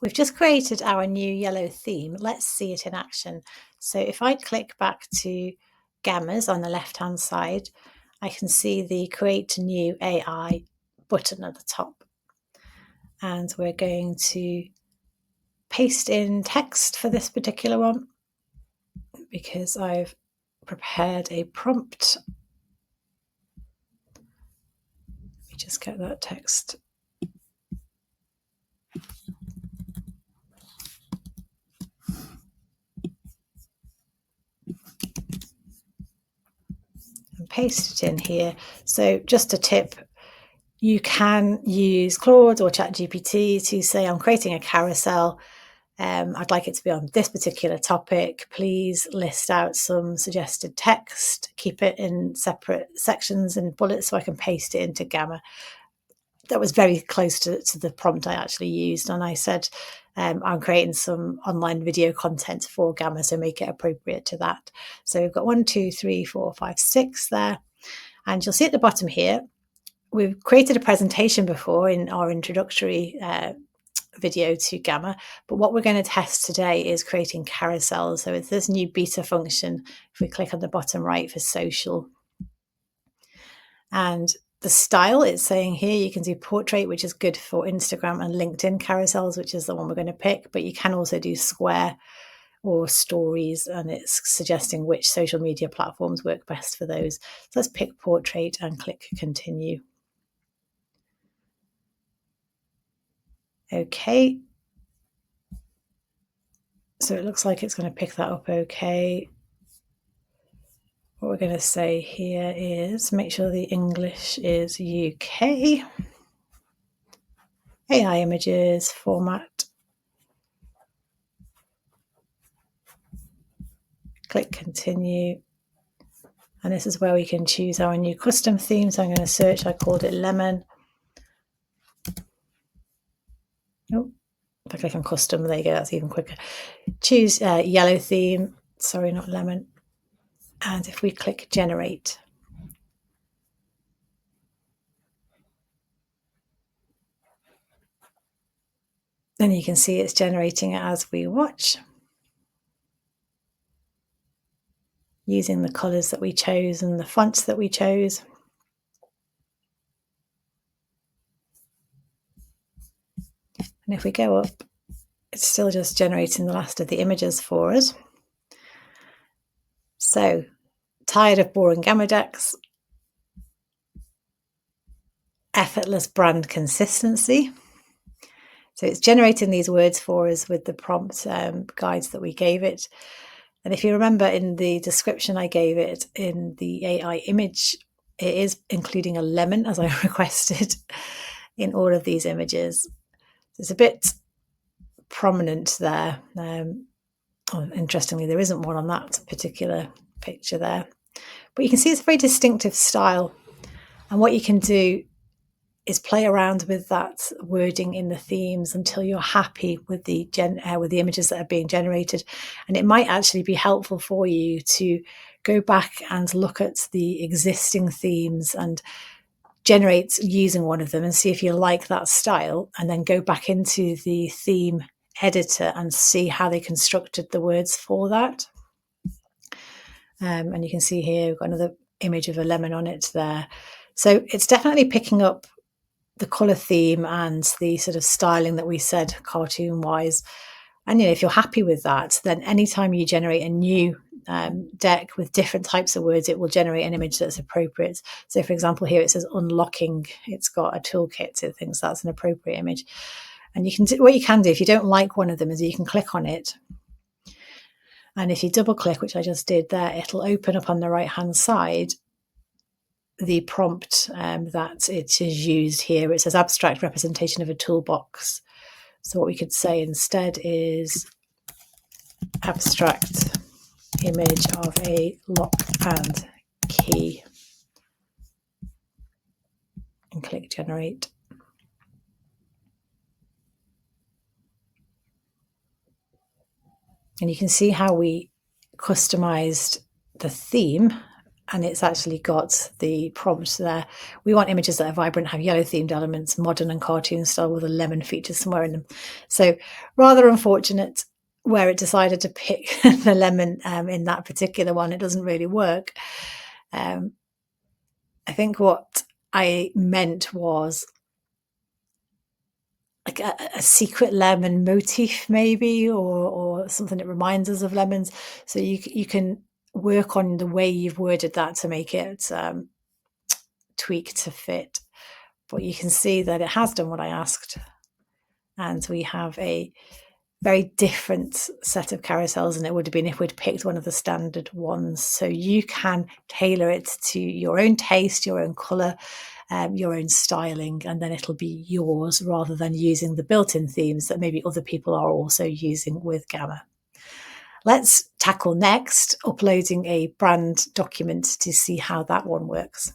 We've just created our new yellow theme. Let's see it in action. So if I click back to Gammas on the left-hand side, I can see the Create New AI button at the top. And we're going to paste in text for this particular one because I've prepared a prompt. Let me just get that text. And paste it in here. So just a tip, you can use Claude or ChatGPT to say, I'm creating a carousel. I'd like it to be on this particular topic. Please list out some suggested text. Keep it in separate sections and bullets so I can paste it into Gamma. That was very close to the prompt I actually used. And I said, I'm creating some online video content for Gamma, so make it appropriate to that. So we've got 1, 2, 3, 4, 5, 6 there. And you'll see at the bottom here, we've created a presentation before in our introductory video to Gamma, but what we're going to test today is creating carousels. So it's this new beta function. If we click on the bottom right for social, and the style it's saying here, you can do portrait, which is good for Instagram and LinkedIn carousels, which is the one we're going to pick, but you can also do square or stories, and it's suggesting which social media platforms work best for those. So let's pick portrait and click continue. Okay. So it looks like it's going to pick that up okay. What we're going to say here is make sure the English is UK. AI images, format. Click continue. And this is where we can choose our new custom theme. So I'm going to search, I called it lemon. Oh, if I click on custom, there you go, that's even quicker. Choose yellow theme, sorry, not lemon. And if we click generate, then you can see it's generating it as we watch, using the colors that we chose and the fonts that we chose. And if we go up, it's still just generating the last of the images for us. So, tired of boring Gamma decks, effortless brand consistency. So it's generating these words for us with the prompt guides that we gave it. And if you remember in the description I gave it in the AI image, it is including a lemon as I requested in all of these images. It's a bit prominent there. Interestingly, there isn't one on that particular picture there. But you can see it's a very distinctive style. And what you can do is play around with that wording in the themes until you're happy with the images that are being generated. And it might actually be helpful for you to go back and look at the existing themes and generate using one of them and see if you like that style, and then go back into the theme editor and see how they constructed the words for that. And you can see here we've got another image of a lemon on it there. So it's definitely picking up the colour theme and the sort of styling that we said cartoon wise. And if you're happy with that, then anytime you generate a new deck with different types of words, it will generate an image that's appropriate. So for example, here it says unlocking, it's got a toolkit, so it thinks that's an appropriate image. And you can do, what you can do if you don't like one of them is you can click on it, and if you double click, which I just did there, it'll open up on the right hand side the prompt that it is used here. It says abstract representation of a toolbox. So what we could say instead is abstract image of a lock and key, and click generate. And you can see how we customized the theme and it's actually got the prompt there. We want images that are vibrant, have yellow themed elements, modern and cartoon style with a lemon feature somewhere in them. So rather unfortunate where it decided to pick the lemon in that particular one. It doesn't really work. I think what I meant was like a secret lemon motif maybe, or something that reminds us of lemons. So you can work on the way you've worded that to make it tweak to fit. But you can see that it has done what I asked. And we have a very different set of carousels than it would have been if we'd picked one of the standard ones. So you can tailor it to your own taste, your own colour, your own styling, and then it'll be yours rather than using the built-in themes that maybe other people are also using with Gamma. Let's tackle next uploading a brand document to see how that one works.